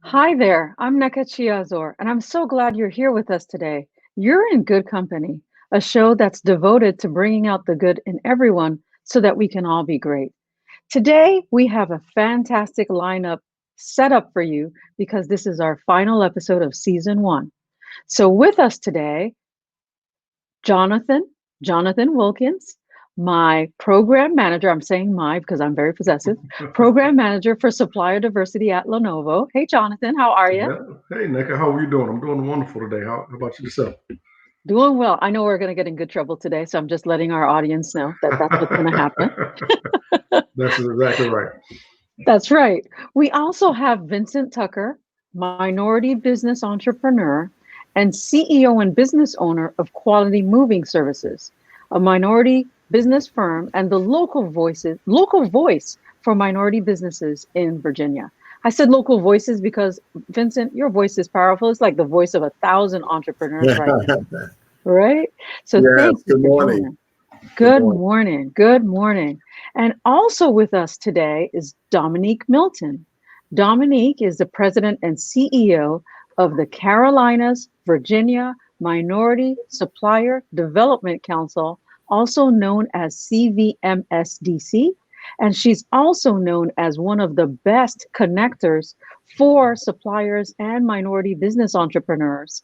Hi there, I'm Nneka Chiazor, and I'm so glad you're here with us today. You're in good company, a show that's devoted to bringing out the good in everyone so that we can all be great. Today, we have a fantastic lineup set up for you because this is our final episode of season one. So, with us today, Jonathan, Jonathan Wilkins, my program manager. I'm saying my because I'm very possessive. Program manager for Supplier Diversity at Lenovo. Hey, Jonathan, how are you? Yeah. Hey, Nneka, how are you doing? I'm doing wonderful today. How about yourself? Doing well. I know we're going to get in good trouble today, so I'm just letting our audience know that that's what's going to happen. That's exactly right. That's right. We also have Vincent Tucker, minority business entrepreneur and CEO and business owner of Quality Moving Services, a minority business firm and the local voice for minority businesses in Virginia. I said local voices because Vincent, your voice is powerful. It's like the voice of 1,000 entrepreneurs right now, right? So Yes, thank you good for morning. joining. Good Good morning. morning. Good morning. And also with us today is Dominique Milton. Dominique is the president and CEO of the Carolinas Virginia Minority Supplier Development Council, also known as CVMSDC. And she's also known as one of the best connectors for suppliers and minority business entrepreneurs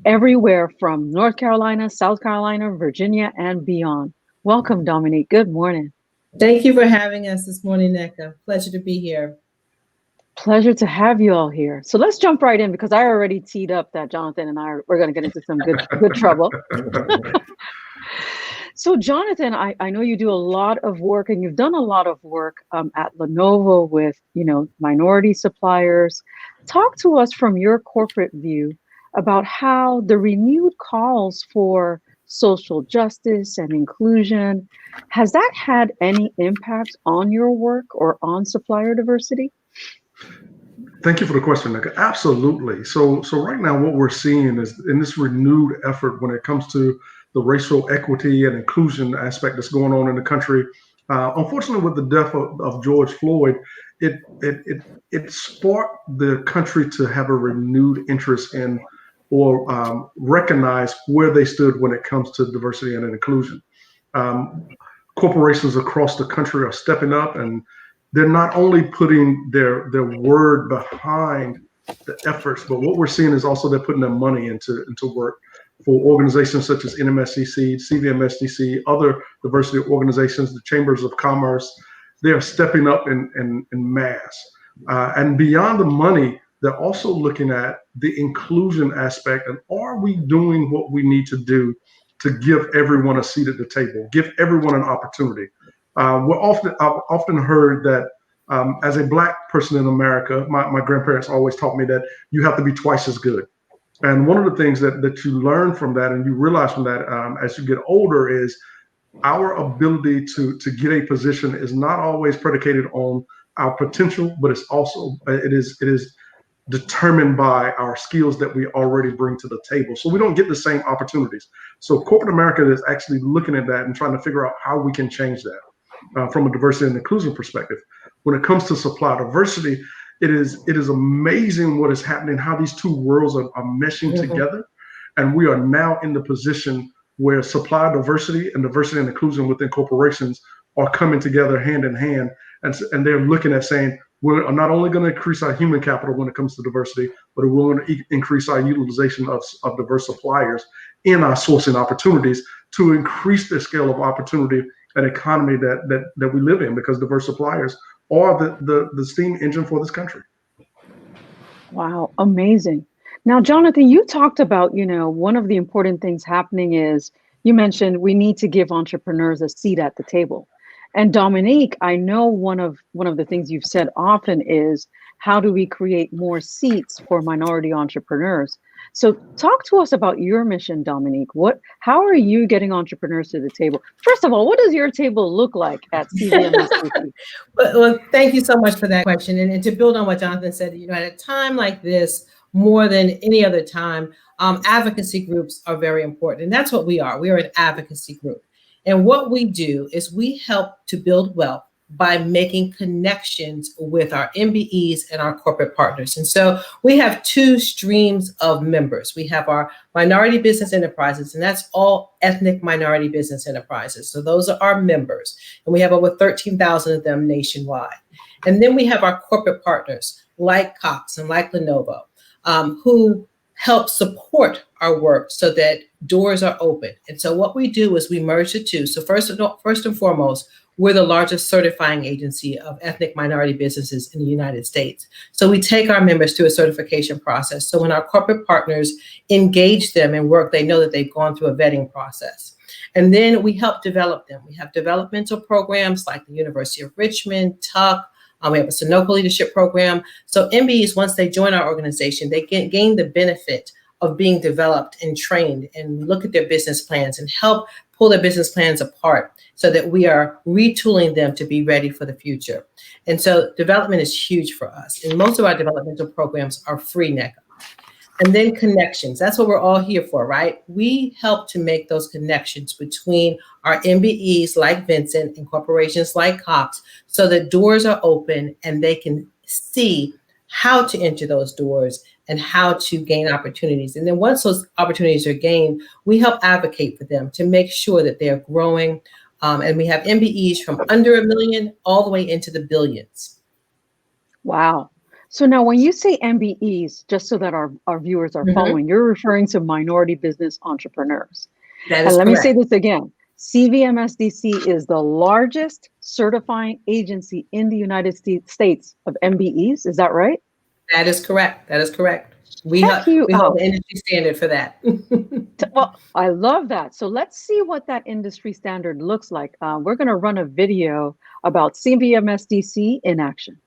everywhere from North Carolina, South Carolina, Virginia, and beyond. Welcome, Dominique. Good morning. Thank you for having us this morning, Nneka. Pleasure to be here. Pleasure to have you all here. So let's jump right in because I already teed up that Jonathan and we're going to get into some good trouble. So, Jonathan, I know you do a lot of work and you've done a lot of work at Lenovo with, minority suppliers. Talk to us from your corporate view about how the renewed calls for social justice and inclusion, has that had any impact on your work or on supplier diversity? Thank you for the question, Nneka. Absolutely. So right now, what we're seeing is in this renewed effort when it comes to the racial equity and inclusion aspect that's going on in the country. Unfortunately, with the death of George Floyd, it it it it sparked the country to have a renewed interest in or recognize where they stood when it comes to diversity and inclusion. Um, Corporations across the country are stepping up, and they're not only putting their word behind the efforts, but what we're seeing is also they're putting their money into work for organizations such as NMSDC, CVMSDC, other diversity organizations, the chambers of commerce. They are stepping up in mass. And beyond the money, they're also looking at the inclusion aspect and are we doing what we need to do to give everyone a seat at the table, give everyone an opportunity. I've often heard that as a Black person in America, my grandparents always taught me that you have to be twice as good. And one of the things that you learn from that and you realize from that as you get older is our ability to get a position is not always predicated on our potential, but it is determined by our skills that we already bring to the table. So we don't get the same opportunities. So corporate America is actually looking at that and trying to figure out how we can change that from a diversity and inclusion perspective. When it comes to supply diversity, it is amazing what is happening, how these two worlds are meshing Mhm. together. And we are now in the position where supply diversity and inclusion within corporations are coming together hand in hand. And they're looking at saying, we're not only going to increase our human capital when it comes to diversity, but we're going to increase our utilization of diverse suppliers in our sourcing opportunities to increase the scale of opportunity and economy that we live in because diverse suppliers are the steam engine for this country. Wow, amazing. Now, Jonathan, you talked about, one of the important things happening is you mentioned we need to give entrepreneurs a seat at the table. And Dominique, I know one of the things you've said often is how do we create more seats for minority entrepreneurs? So talk to us about your mission, Dominique. How are you getting entrepreneurs to the table? First of all, what does your table look like at CVMSDC? Well, thank you so much for that question. And to build on what Jonathan said, at a time like this, more than any other time, advocacy groups are very important. And that's what we are. We are an advocacy group. And what we do is we help to build wealth by making connections with our MBEs and our corporate partners. And so we have two streams of members. We have our minority business enterprises, and that's all ethnic minority business enterprises. So those are our members, and we have over 13,000 of them nationwide. And then we have our corporate partners like Cox and like Lenovo, who help support our work so that doors are open. And so what we do is we merge the two. So first and foremost, we're the largest certifying agency of ethnic minority businesses in the United States. So we take our members through a certification process. So when our corporate partners engage them in work, they know that they've gone through a vetting process. And then we help develop them. We have developmental programs like the University of Richmond, Tuck. We have a Sunoco leadership program. So MBEs, once they join our organization, they gain the benefit of being developed and trained, and look at their business plans and help pull their business plans apart so that we are retooling them to be ready for the future. And so development is huge for us. And most of our developmental programs are free, Nneka. And then connections. That's what we're all here for, right? We help to make those connections between our MBEs like Vincent and corporations like Cox so that doors are open and they can see how to enter those doors and how to gain opportunities. And then once those opportunities are gained, we help advocate for them to make sure that they're growing. And we have MBEs from under $1 million all the way into the billions. Wow. So now when you say MBEs, just so that our viewers are following, you're referring to minority business entrepreneurs. That is and let correct. me say this again. CVMSDC is the largest certifying agency in the United States of MBEs. Is that right? That is correct. That is correct. We hold the industry standard for that. Well, I love that. So let's see what that industry standard looks like. We're going to run a video about CVMSDC in action.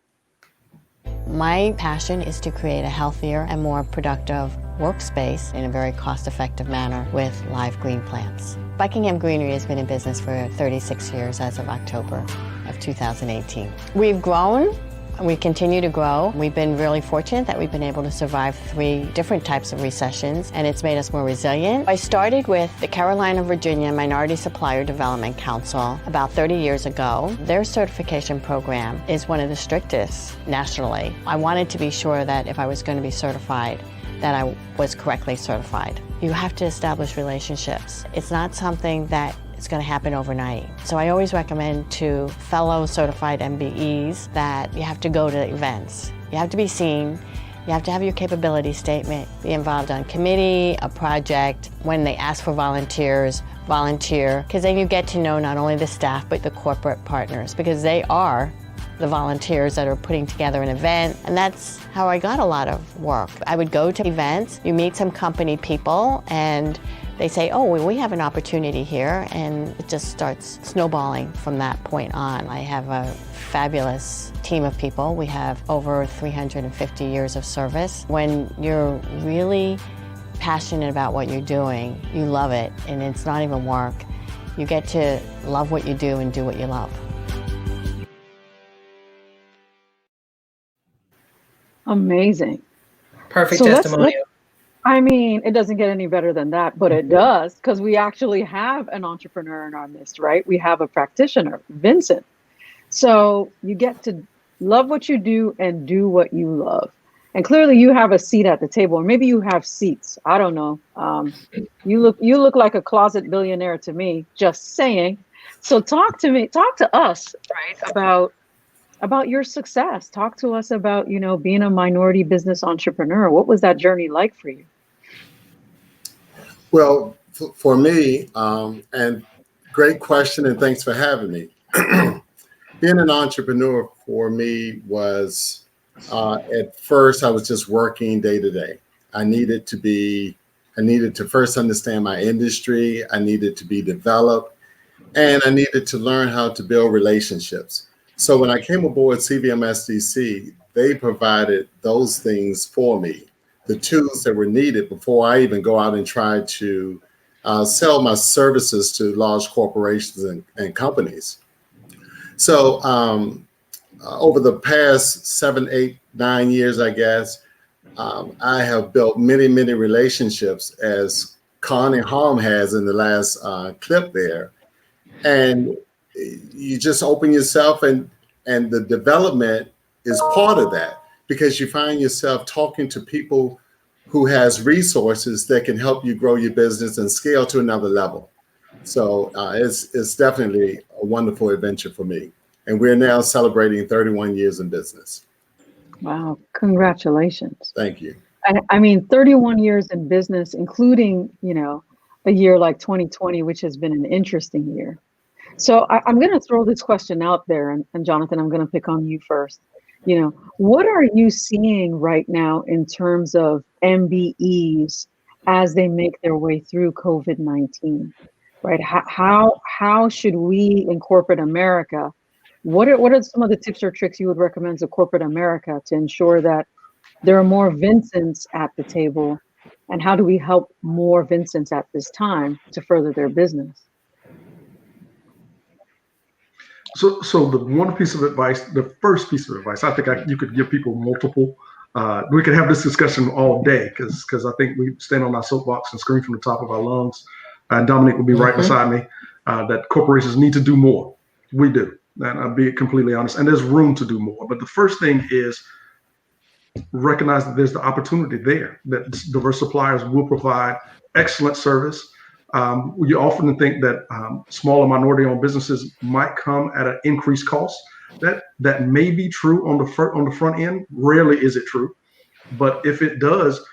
My passion is to create a healthier and more productive workspace in a very cost-effective manner with live green plants. Buckingham Greenery has been in business for 36 years as of October of 2018. We've grown. We continue to grow. We've been really fortunate that we've been able to survive 3 different types of recessions, and it's made us more resilient. I started with the Carolina, Virginia Minority Supplier Development Council about 30 years ago. Their certification program is one of the strictest nationally. I wanted to be sure that if I was going to be certified, that I was correctly certified. You have to establish relationships. It's not something that it's going to happen overnight. So I always recommend to fellow certified MBEs that you have to go to events. You have to be seen. You have to have your capability statement, be involved on committee, a project. When they ask for volunteers, volunteer, because then you get to know not only the staff, but the corporate partners, because they are the volunteers that are putting together an event. And that's how I got a lot of work. I would go to events, you meet some company people, and they say, oh, we have an opportunity here, and it just starts snowballing from that point on. I have a fabulous team of people. We have over 350 years of service. When you're really passionate about what you're doing, you love it, and it's not even work. You get to love what you do and do what you love. Amazing. Perfect testimonial. I mean, it doesn't get any better than that, but it does, because we actually have an entrepreneur in our midst, right? We have a practitioner, Vincent. So you get to love what you do and do what you love. And clearly you have a seat at the table, or maybe you have seats. I don't know. You look like a closet billionaire to me, just saying. So talk to us, right, about your success. Talk to us about, being a minority business entrepreneur. What was that journey like for you? Well, for me, and great question, and thanks for having me. Being an entrepreneur for me was, at first, I was just working day to day. I needed to first understand my industry. I needed to be developed, and I needed to learn how to build relationships. So when I came aboard CVMSDC, they provided those things for me, the tools that were needed before I even go out and try to sell my services to large corporations and companies. So over the past 7, 8, 9 years, I guess, I have built many, many relationships, as Connie Harm has in the last clip there. And you just open yourself, and the development is part of that, because you find yourself talking to people who has resources that can help you grow your business and scale to another level. So it's definitely a wonderful adventure for me. And we're now celebrating 31 years in business. Wow, congratulations. Thank you. I mean, 31 years in business, including, a year like 2020, which has been an interesting year. So I'm going to throw this question out there, and Jonathan, I'm going to pick on you first. What are you seeing right now in terms of MBEs as they make their way through COVID-19, right? How should we in corporate America, what are some of the tips or tricks you would recommend to corporate America to ensure that there are more Vincents at the table, and how do we help more Vincents at this time to further their business? So the first piece of advice, I think you could give people multiple. We could have this discussion all day because I think we stand on our soapbox and scream from the top of our lungs. And Dominique will be right beside me, that corporations need to do more. We do. And I'll be completely honest. And there's room to do more. But the first thing is recognize that there's the opportunity there, that diverse suppliers will provide excellent service. You often think that smaller minority-owned businesses might come at an increased cost. That may be true on the front end. Rarely is it true, but if it does,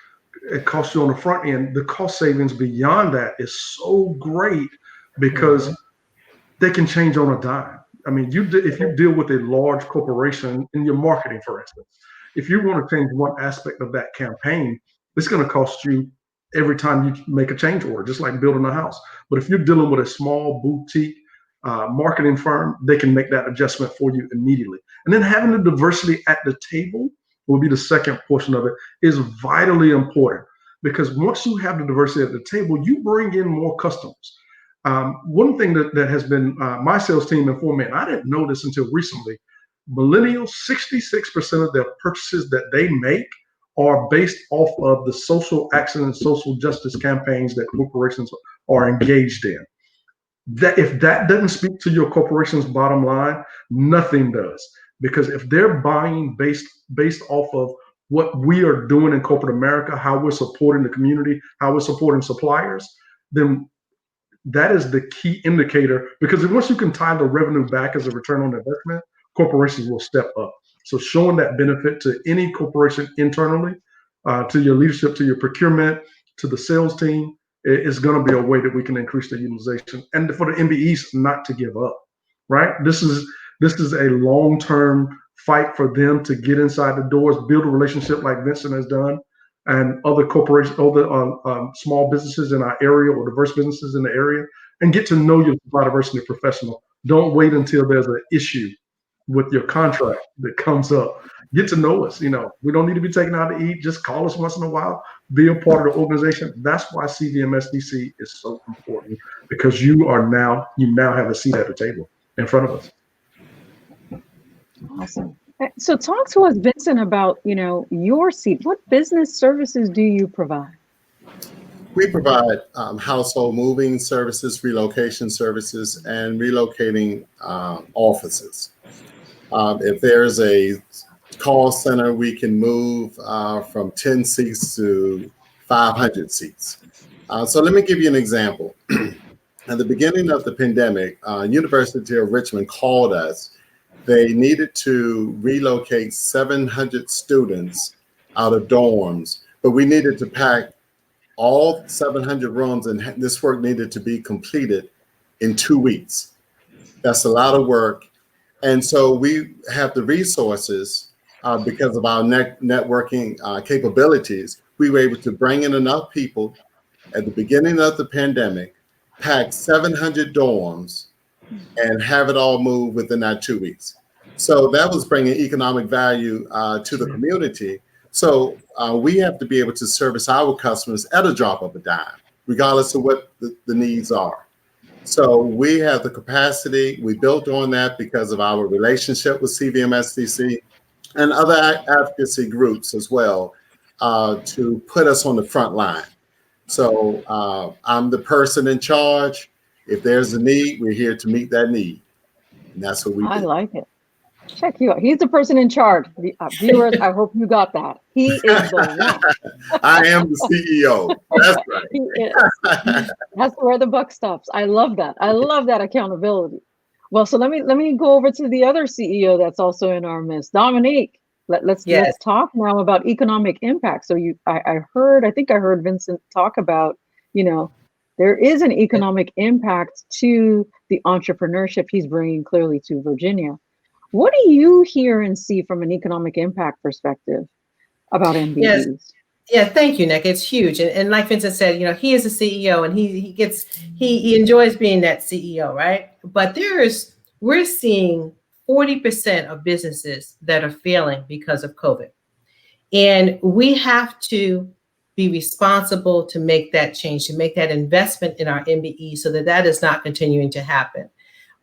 it costs you on the front end. The cost savings beyond that is so great because they can change on a dime. I mean, if you deal with a large corporation in your marketing, for instance, if you want to change one aspect of that campaign, it's going to cost you every time you make a change order, just like building a house. But if you're dealing with a small boutique marketing firm, they can make that adjustment for you immediately. And then having the diversity at the table will be the second portion of it, is vitally important, because once you have the diversity at the table, you bring in more customers. One thing that has been my sales team informed me, and I didn't know this until recently, millennials, 66% of their purchases that they make are based off of the social action and social justice campaigns that corporations are engaged in. That if that doesn't speak to your corporation's bottom line, nothing does. Because if they're buying based off of what we are doing in corporate America, how we're supporting the community, how we're supporting suppliers, then that is the key indicator. Because once you can tie the revenue back as a return on investment, corporations will step up. So showing that benefit to any corporation internally, to your leadership, to your procurement, to the sales team, is going to be a way that we can increase the utilization. And for the MBEs not to give up, right? This is a long-term fight for them to get inside the doors, build a relationship like Vincent has done, and other corporations, other small businesses in our area or diverse businesses in the area, and get to know your supply diversity professional. Don't wait until there's an issue with your contract that comes up. Get to know us. We don't need to be taken out to eat. Just call us once in a while. Be a part of the organization. That's why CVMSDC is so important, because you now have a seat at the table in front of us. Awesome. So talk to us, Vincent, about your seat. What business services do you provide? We provide household moving services, relocation services, and relocating offices. If there's a call center, we can move from 10 seats to 500 seats. So let me give you an example. At the beginning of the pandemic, University of Richmond called us. They needed to relocate 700 students out of dorms, but we needed to pack all 700 rooms, and this work needed to be completed in 2 weeks. That's a lot of work. And so we have the resources because of our networking capabilities. We were able to bring in enough people at the beginning of the pandemic, pack 700 dorms, and have it all move within that 2 weeks. So that was bringing economic value to the community. So we have to be able to service our customers at a drop of a dime, regardless of what the needs are. So we have the capacity. We built on that because of our relationship with CVMSDC and other advocacy groups as well, to put us on the front line. So I'm the person in charge. If there's a need, we're here to meet that need. And that's what we I did. like it. Check you out. He's the person in charge. Viewers, I hope you got that. He is the one. I am the CEO. That's He is. That's where the buck stops. I love that. I love that accountability. Well, so let me go over to the other CEO that's also in our midst, Dominique. Let's talk now about economic impact. So I think I heard Vincent talk about, there is an economic impact to the entrepreneurship he's bringing clearly to Virginia. What do you hear and see from an economic impact perspective about MBEs? Yes. Yeah, thank you, Nneka. It's huge. And like Vincent said, he is a CEO and he enjoys being that CEO, right? But we're seeing 40% of businesses that are failing because of COVID. And we have to be responsible to make that change, to make that investment in our MBE so that is not continuing to happen.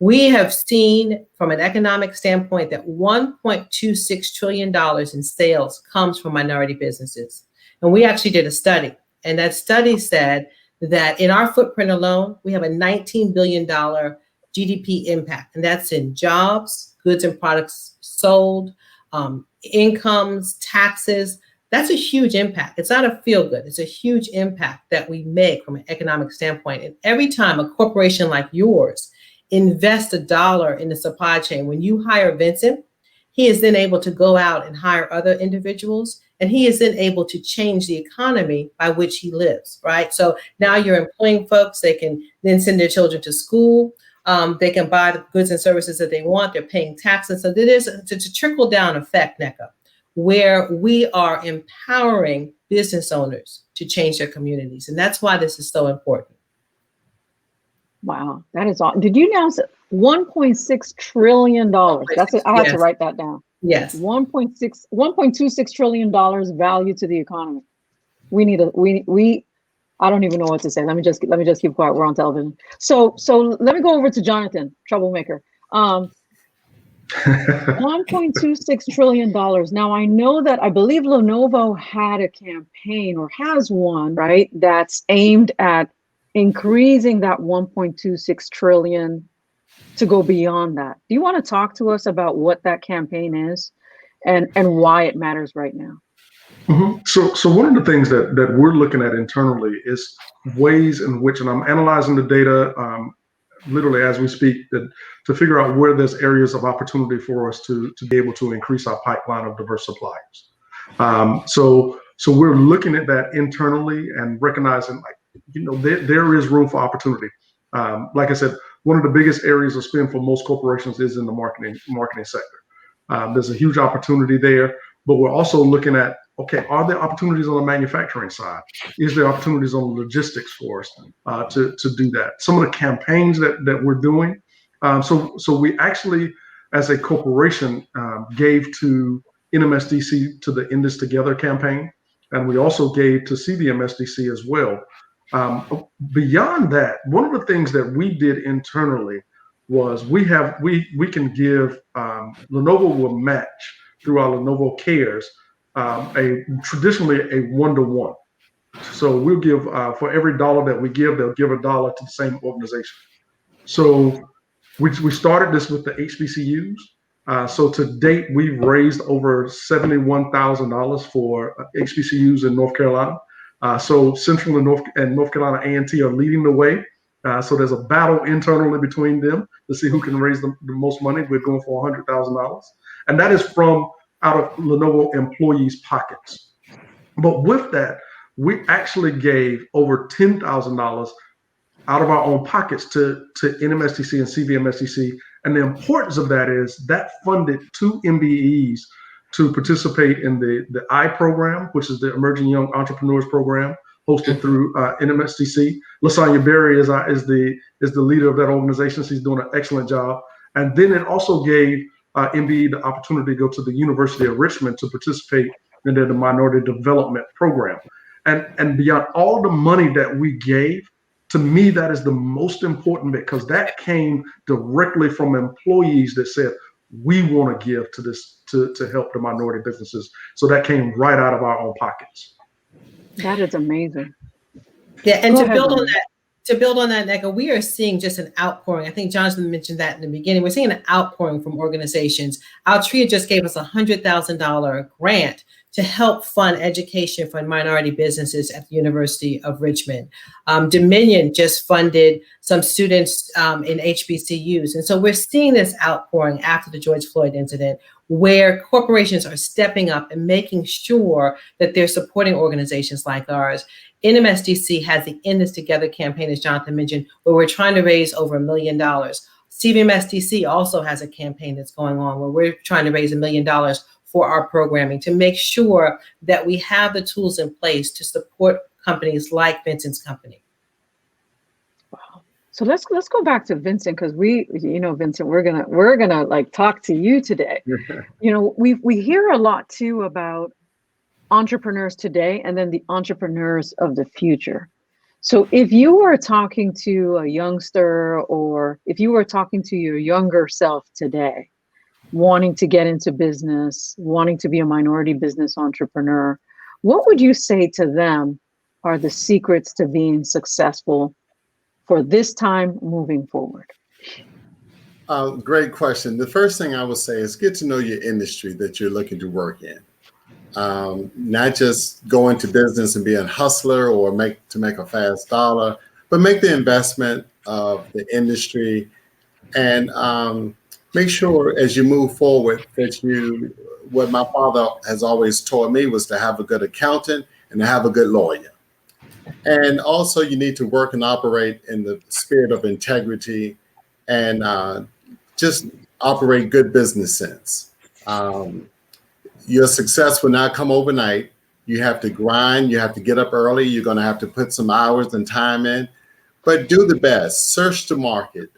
We have seen from an economic standpoint that $1.26 trillion in sales comes from minority businesses. And we actually did a study, and that study said that in our footprint alone, we have a $19 billion GDP impact, and that's in jobs, goods and products sold, incomes, taxes. That's a huge impact. It's not a feel good. It's a huge impact that we make from an economic standpoint. And every time a corporation like yours invest $1 in the supply chain, when you hire Vincent, he is then able to go out and hire other individuals, and he is then able to change the economy by which he lives, right? So now you're employing folks. They can then send their children to school. They can buy the goods and services that they want. They're paying taxes. So it's a trickle down effect, Nneka, where we are empowering business owners to change their communities. And that's why this is so important. Wow, that is awesome. Did you know $1.6 trillion? I had to write that down. Yes. $1.26 trillion value to the economy. I don't even know what to say. Let me just keep quiet. We're on television. So let me go over to Jonathan, troublemaker. $1.26 trillion. Now I know that I believe Lenovo had a campaign or has one, right? That's aimed at increasing that 1.26 trillion to go beyond that. Do you want to talk to us about what that campaign is and why it matters right now? Mm-hmm. So one of the things that we're looking at internally is ways in which, and I'm analyzing the data literally as we speak, to figure out where there's areas of opportunity for us to be able to increase our pipeline of diverse suppliers. So we're looking at that internally and recognizing, there is room for opportunity. Like I said, one of the biggest areas of spend for most corporations is in the marketing sector. There's a huge opportunity there, but we're also looking at, okay, are there opportunities on the manufacturing side? Is there opportunities on the logistics for us to do that? Some of the campaigns that we're doing. So we actually, as a corporation, gave to NMSDC to the In This Together campaign, and we also gave to CVMSDC as well. Beyond that, one of the things that we did internally was we can give, Lenovo will match through our Lenovo Cares, traditionally a 1-to-1. So we'll give, for every $1 that we give, they'll give $1 to the same organization. So we started this with the HBCUs. So to date, we've raised over $71,000 for HBCUs in North Carolina. So Central and North Carolina A&T are leading the way. So there's a battle internally between them to see who can raise the most money. We're going for $100,000. And that is from out of Lenovo employees' pockets. But with that, we actually gave over $10,000 out of our own pockets to NMSDC and CVMSDC. And the importance of that is that funded 2 MBEs to participate in the I program, which is the Emerging Young Entrepreneurs Program, hosted through NMSDC. LaSonya Berry is the leader of that organization. She's doing an excellent job. And then it also gave MBE the opportunity to go to the University of Richmond to participate in the Minority Development Program. And beyond all the money that we gave, to me, that is the most important bit, because that came directly from employees that said, we want to give to this to help the minority businesses. So that came right out of our own pockets. That is amazing. Yeah, and to build on that, to build on that, Nneka, we are seeing just an outpouring. I think Jonathan mentioned that in the beginning. We're seeing an outpouring from organizations. Altria just gave us a $100,000 grant to help fund education for minority businesses at the University of Richmond. Dominion just funded some students in HBCUs. And so we're seeing this outpouring after the George Floyd incident, where corporations are stepping up and making sure that they're supporting organizations like ours. NMSDC has the End This Together campaign, as Jonathan mentioned, where we're trying to raise over $1 million. CVMSDC also has a campaign that's going on where we're trying to raise $1 million for our programming to make sure that we have the tools in place to support companies like Vincent's company. Wow. So let's go back to Vincent, because Vincent, we're gonna like talk to you today. We hear a lot too about entrepreneurs today and then the entrepreneurs of the future. So if you were talking to a youngster, or if you were talking to your younger self today, wanting to get into business, wanting to be a minority business entrepreneur, what would you say to them are the secrets to being successful for this time moving forward? Great question. The first thing I would say is get to know your industry that you're looking to work in. Not just go into business and be a hustler or make a fast dollar, but make the investment of the industry, and make sure as you move forward that what my father has always taught me was to have a good accountant and to have a good lawyer. And also you need to work and operate in the spirit of integrity and just operate good business sense. Your success will not come overnight. You have to grind. You have to get up early. You're going to have to put some hours and time in, but do the best. Search the market.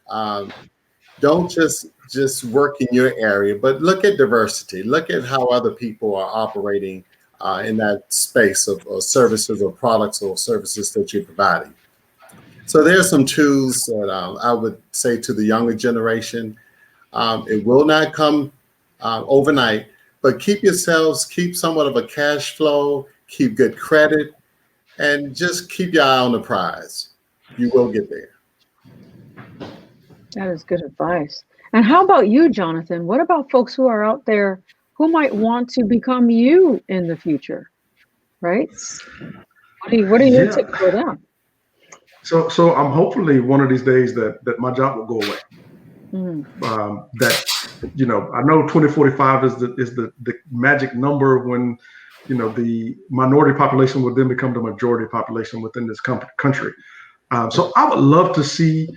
Don't just work in your area, but look at diversity. Look at how other people are operating in that space of services or products or services that you're providing. So there are some tools that I would say to the younger generation. It will not come overnight, but keep somewhat of a cash flow, keep good credit, and just keep your eye on the prize. You will get there. That is good advice. And how about you, Jonathan? What about folks who are out there who might want to become you in the future, right? What are your tips for them? So I'm hopefully one of these days that my job will go away. I know 2045 is the magic number when the minority population will then become the majority population within this country. So I would love to see.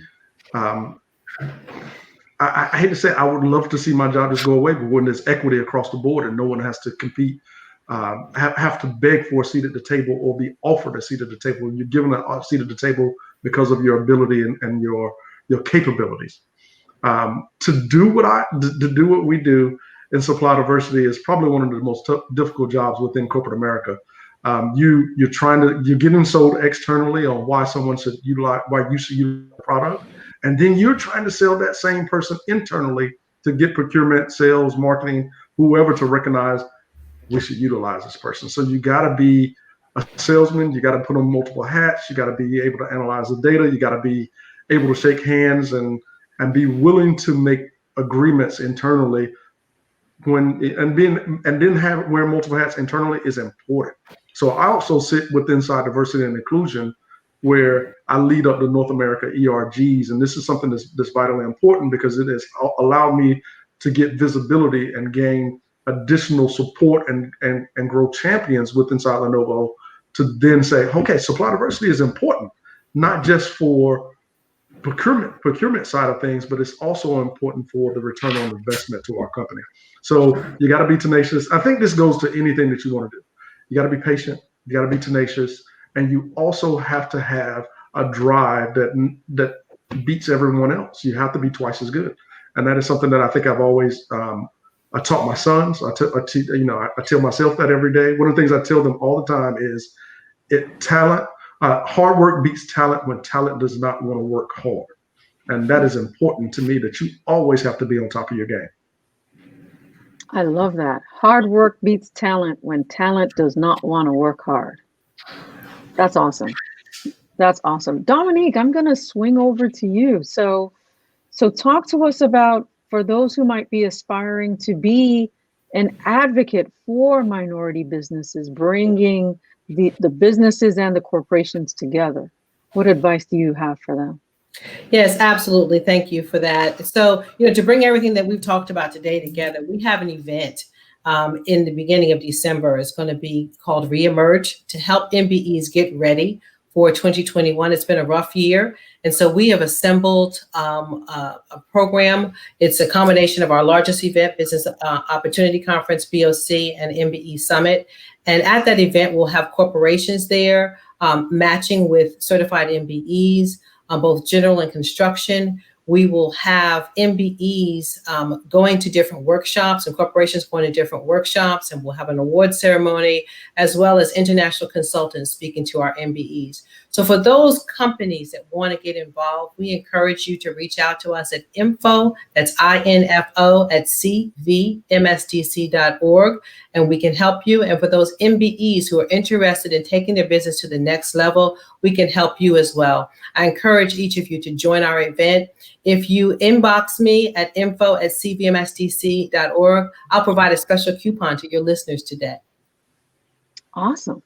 I hate to say I would love to see my job just go away, but when there's equity across the board and no one has to compete, have to beg for a seat at the table or be offered a seat at the table, and you're given a seat at the table because of your ability and your capabilities. To do what we do in Supplier Diversity is probably one of the most difficult jobs within corporate America. You're getting sold externally on why you should utilize the product, and then you're trying to sell that same person internally to get procurement, sales, marketing, whoever to recognize we should utilize this person. So you got to be a salesman. You got to put on multiple hats. You got to be able to analyze the data. You got to be able to shake hands and be willing to make agreements internally. Wearing multiple hats internally is important. So I also sit with inside diversity and inclusion, where I lead up the North America ERGs, and this is something that's vitally important because it has allowed me to get visibility and gain additional support and grow champions with inside Lenovo to then say, okay, supply diversity is important, not just for procurement side of things, but it's also important for the return on investment to our company. So you got to be tenacious. I think this goes to anything that you want to do. You got to be patient. You got to be tenacious, and you also have to have a drive that beats everyone else. You have to be twice as good, and that is something that I think I've always I taught my sons. I tell myself that every day. One of the things I tell them all the time is, hard work beats talent when talent does not want to work hard. And that is important to me, that you always have to be on top of your game. I love that. Hard work beats talent when talent does not want to work hard. That's awesome. That's awesome. Dominique, I'm going to swing over to you. So talk to us about, for those who might be aspiring to be an advocate for minority businesses, bringing the businesses and the corporations together. What advice do you have for them? Yes, absolutely. Thank you for that. So, to bring everything that we've talked about today together, we have an event in the beginning of December. It's going to be called Reemerge, to help MBEs get ready for 2021. It's been a rough year. And so we have assembled a program. It's a combination of our largest event, Business Opportunity Conference, BOC, and MBE Summit. And at that event, we'll have corporations there matching with certified MBEs, both general and construction. We will have MBEs going to different workshops and corporations going to different workshops, and we'll have an award ceremony, as well as international consultants speaking to our MBEs. So for those companies that want to get involved, we encourage you to reach out to us at info, that's INFO, at cvmsdc.org, and we can help you. And for those MBEs who are interested in taking their business to the next level, we can help you as well. I encourage each of you to join our event. If you inbox me at info@cvmsdc.org, I'll provide a special coupon to your listeners today. Awesome.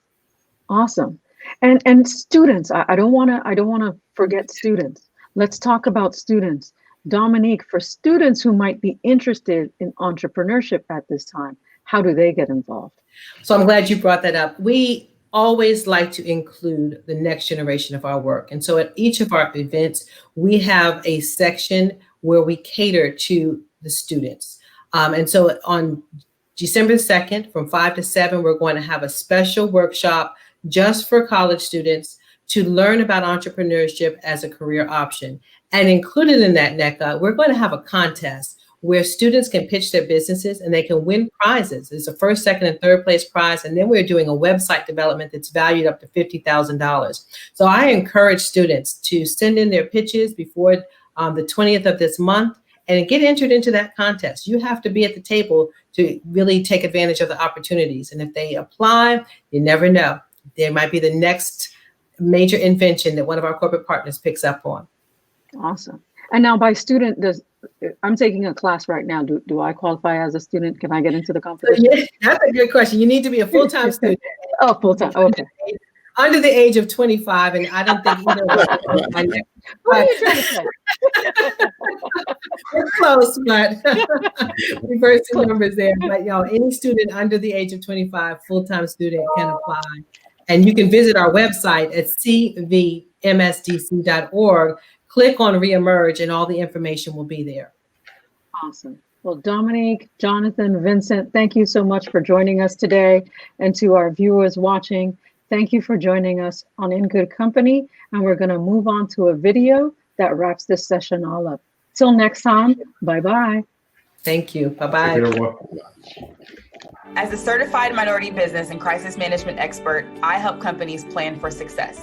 And students, I don't want to forget students. Let's talk about students. Dominique, for students who might be interested in entrepreneurship at this time, how do they get involved? So I'm glad you brought that up. We always like to include the next generation of our work. And so at each of our events, we have a section where we cater to the students. And so on December 2nd, from 5 to 7, we're going to have a special workshop just for college students to learn about entrepreneurship as a career option. And included in that, Nneka, we're going to have a contest where students can pitch their businesses and they can win prizes. There's a first, second, and third place prize. And then we're doing a website development that's valued up to $50,000. So I encourage students to send in their pitches before the 20th of this month and get entered into that contest. You have to be at the table to really take advantage of the opportunities. And if they apply, you never know. There might be the next major invention that one of our corporate partners picks up on. Awesome. And now by student, I'm taking a class right now. Do I qualify as a student? Can I get into the competition? Yeah, that's a good question. You need to be a full-time student. Oh, full-time. Okay. Under the age of 25, and I don't think either of us. What are you trying to say? We're close, but reversing numbers there. But any student under the age of 25, full-time student, can apply. And you can visit our website at cvmsdc.org. Click on Reemerge and all the information will be there. Awesome. Well, Dominique, Jonathan, Vincent, thank you so much for joining us today. And to our viewers watching, thank you for joining us on In Good Company. And we're going to move on to a video that wraps this session all up. Till next time, bye-bye. Thank you. Bye-bye. As a certified minority business and crisis management expert, I help companies plan for success.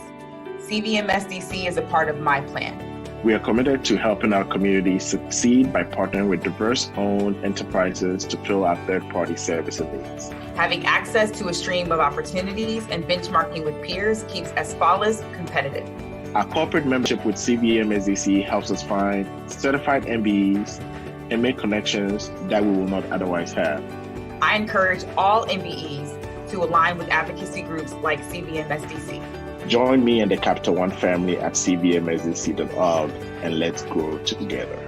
CVMSDC is a part of my plan. We are committed to helping our community succeed by partnering with diverse-owned enterprises to fill our third-party services needs. Having access to a stream of opportunities and benchmarking with peers keeps Asfalis competitive. Our corporate membership with CVMSDC helps us find certified MBEs and make connections that we will not otherwise have. I encourage all MBEs to align with advocacy groups like CVMSDC. Join me and the Capital One family at cvmsdc.org and let's grow together.